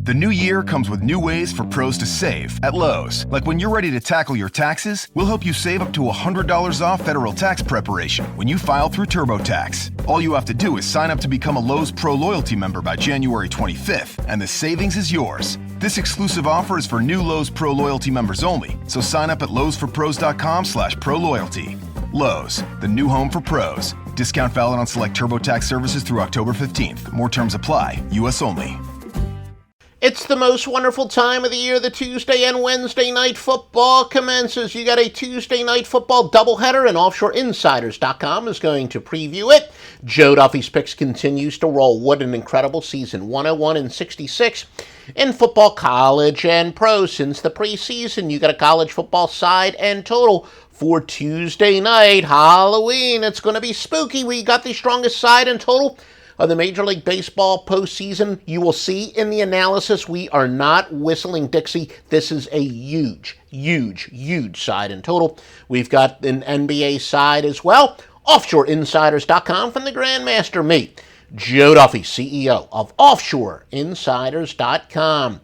The new year comes with new ways for pros to save at Lowe's. Like when you're ready to tackle your taxes, we'll help you save up to $100 off federal tax preparation when you file through TurboTax. All you have to do is sign up to become a Lowe's Pro Loyalty member by January 25th, and the savings is yours. This exclusive offer is for new Lowe's Pro Loyalty members only, so sign up at lowesforpros.com/proloyalty. Lowe's, the new home for pros. Discount valid on select TurboTax services through October 15th. More terms apply. U.S. only. It's the most wonderful time of the year. The Tuesday and Wednesday night football commences. You got a Tuesday night football doubleheader, and OffshoreInsiders.com is going to preview it. Joe Duffy's Picks continues to roll. What an incredible season. 101-66 in football, college, and pro since the preseason. You got a college football side and total for Tuesday night, Halloween. It's going to be spooky. We got the strongest side and total of the Major League Baseball postseason. You will see in the analysis we are not whistling Dixie. This is a huge, huge, huge side in total. We've got an NBA side as well. OffshoreInsiders.com from the Grandmaster, me, Joe Duffy, CEO of OffshoreInsiders.com.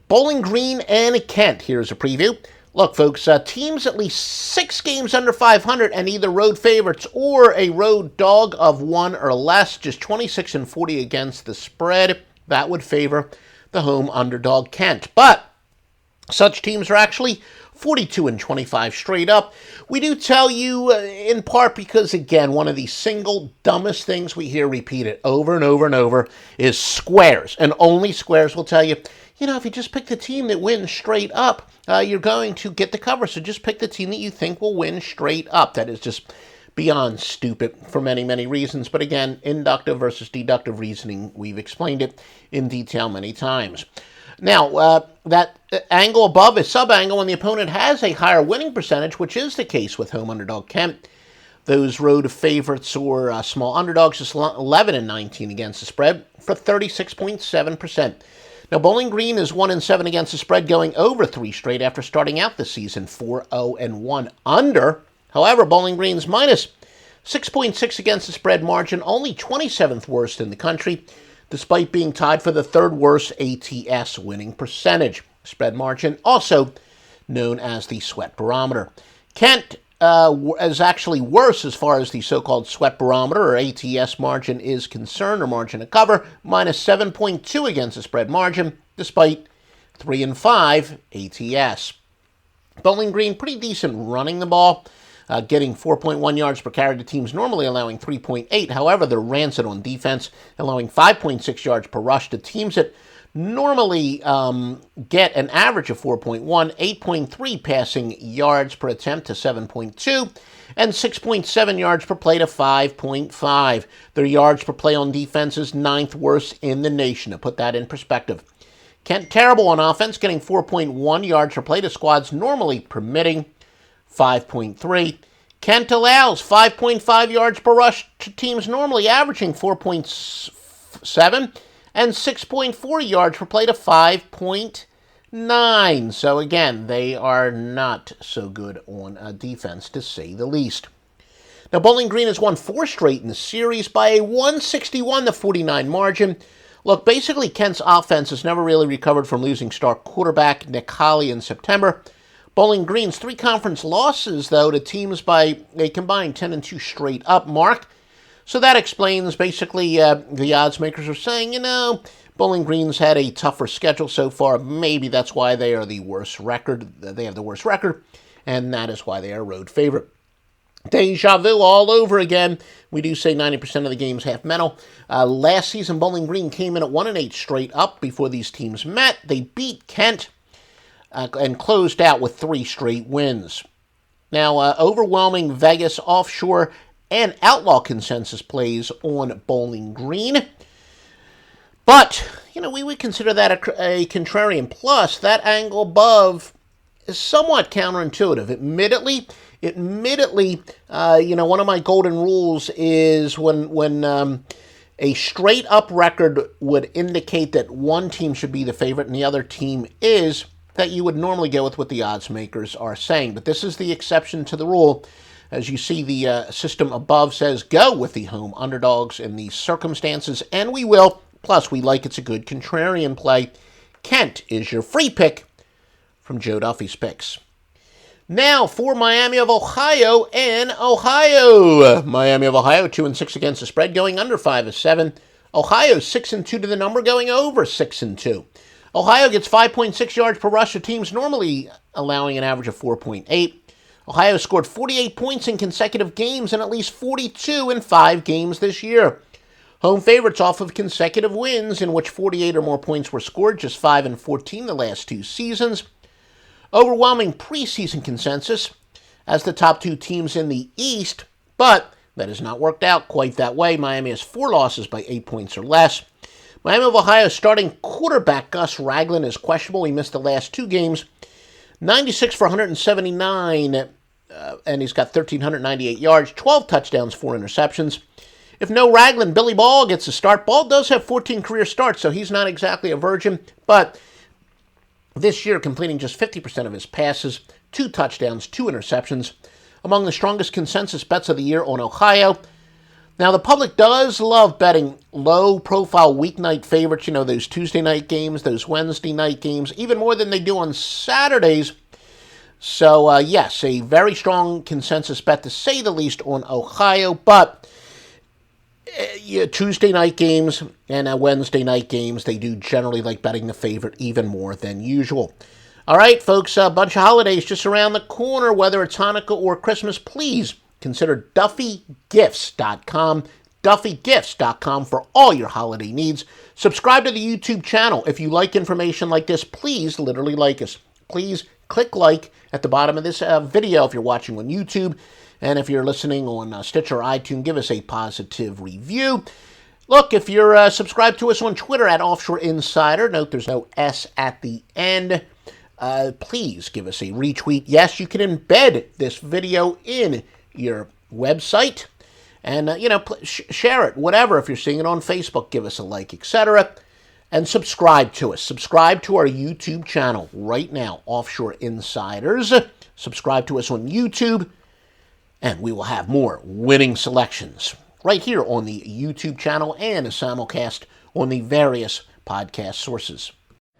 Bowling Green and Kent. Here's a preview. Look, folks, teams at least 6 games under 500 and either road favorites or a road dog of 1 or less, just 26-40 against the spread. That would favor the home underdog Kent. But such teams are actually 42-25 straight up. We do tell you in part because, again, one of the single dumbest things we hear repeated over and over and over is squares. And only squares will tell you, if you just pick the team that wins straight up, you're going to get the cover. So just pick the team that you think will win straight up. That is just beyond stupid for many, many reasons. But again, inductive versus deductive reasoning, we've explained it in detail many times. Now, that angle above is sub-angle when the opponent has a higher winning percentage, which is the case with home underdog Kent. Those road favorites or small underdogs just 11-19 against the spread for 36.7%. Now, Bowling Green is 1-7 against the spread, going over 3 straight after starting out the season 4-0-1 under. However, Bowling Green's minus 6.6 against the spread margin, only 27th worst in the country, despite being tied for the 3rd worst ATS winning percentage. Spread margin, also known as the sweat barometer. Kent is actually worse as far as the so-called sweat barometer or ATS margin is concerned, or margin of cover, minus 7.2 against the spread margin, despite 3-5 ATS. Bowling Green, pretty decent running the ball, getting 4.1 yards per carry to teams normally allowing 3.8. However, they're rancid on defense, allowing 5.6 yards per rush to teams that normally get an average of 4.1, 8.3 passing yards per attempt to 7.2, and 6.7 yards per play to 5.5. Their yards per play on defense is 9th worst in the nation, to put that in perspective. Kent terrible on offense, getting 4.1 yards per play to squads normally permitting 5.3. Kent allows 5.5 yards per rush to teams normally averaging 4.7, and 6.4 yards per play to 5.9. So again, they are not so good on defense, to say the least. Now, Bowling Green has won 4 straight in the series by a 161-49 margin. Look, basically, Kent's offense has never really recovered from losing star quarterback Nick Holley in September. Bowling Green's 3 conference losses, though, to teams by a combined 10-2 straight up mark. So that explains basically the odds makers are saying, Bowling Green's had a tougher schedule so far. Maybe that's why they are the worst record. They have the worst record, and that is why they are road favorite. Deja vu all over again. We do say 90% of the game's half mental. Last season, Bowling Green came in at 1-8 straight up before these teams met. They beat Kent and closed out with 3 straight wins. Now, overwhelming Vegas offshore and outlaw consensus plays on Bowling Green. But, we would consider that a contrarian. Plus, that angle above is somewhat counterintuitive. Admittedly, one of my golden rules is when a straight-up record would indicate that one team should be the favorite and the other team is, that you would normally go with what the odds makers are saying. But this is the exception to the rule. As you see, the system above says go with the home underdogs in these circumstances, and we will. Plus, we like it's a good contrarian play. Kent is your free pick from Joe Duffy's picks. Now for Miami of Ohio and Ohio. Miami of Ohio 2-6 against the spread, going under 5-7. Ohio 6-2 to the number, going over 6-2. Ohio gets 5.6 yards per rush to teams normally allowing an average of 4.8. Ohio scored 48 points in consecutive games and at least 42 in 5 games this year. Home favorites off of consecutive wins in which 48 or more points were scored, just 5 and 14 the last 2 seasons. Overwhelming preseason consensus as the top 2 teams in the East, but that has not worked out quite that way. Miami has 4 losses by 8 points or less. Miami of Ohio starting quarterback Gus Ragland is questionable. He missed the last 2 games. 96 for 179, and he's got 1,398 yards, 12 touchdowns, 4 interceptions. If no Ragland, Billy Ball gets a start. Ball does have 14 career starts, so he's not exactly a virgin, but this year completing just 50% of his passes, 2 touchdowns, 2 interceptions. Among the strongest consensus bets of the year on Ohio. Now, the public does love betting low-profile weeknight favorites, those Tuesday night games, those Wednesday night games, even more than they do on Saturdays. So, yes, a very strong consensus bet, to say the least, on Ohio. But Tuesday night games and Wednesday night games, they do generally like betting the favorite even more than usual. All right, folks, a bunch of holidays just around the corner, whether it's Hanukkah or Christmas. Please consider DuffyGifts.com, DuffyGifts.com for all your holiday needs. Subscribe to the YouTube channel. If you like information like this, please literally like us. Please click like at the bottom of this video if you're watching on YouTube. And if you're listening on Stitcher or iTunes, give us a positive review. Look, if you're subscribed to us on Twitter at Offshore Insider, note there's no S at the end. Please give us a retweet. Yes, you can embed this video in your website and, share it, whatever. If you're seeing it on Facebook, give us a like, etc. And subscribe to us. Subscribe to our YouTube channel right now, Offshore Insiders. Subscribe to us on YouTube, and we will have more winning selections right here on the YouTube channel and a simulcast on the various podcast sources.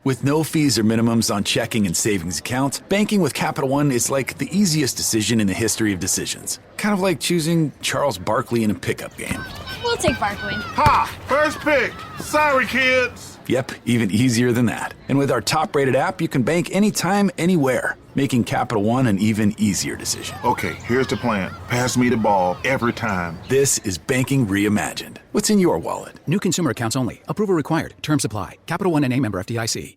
With no fees or minimums on checking and savings accounts, banking with Capital One is like the easiest decision in the history of decisions. Kind of like choosing Charles Barkley in a pickup game. We'll take Barkley. Ha! First pick. Sorry, kids. Yep, even easier than that. And with our top-rated app, you can bank anytime, anywhere, making Capital One an even easier decision. Okay, here's the plan. Pass me the ball every time. This is banking reimagined. What's in your wallet? New consumer accounts only. Approval required. Terms apply. Capital One N.A. member FDIC.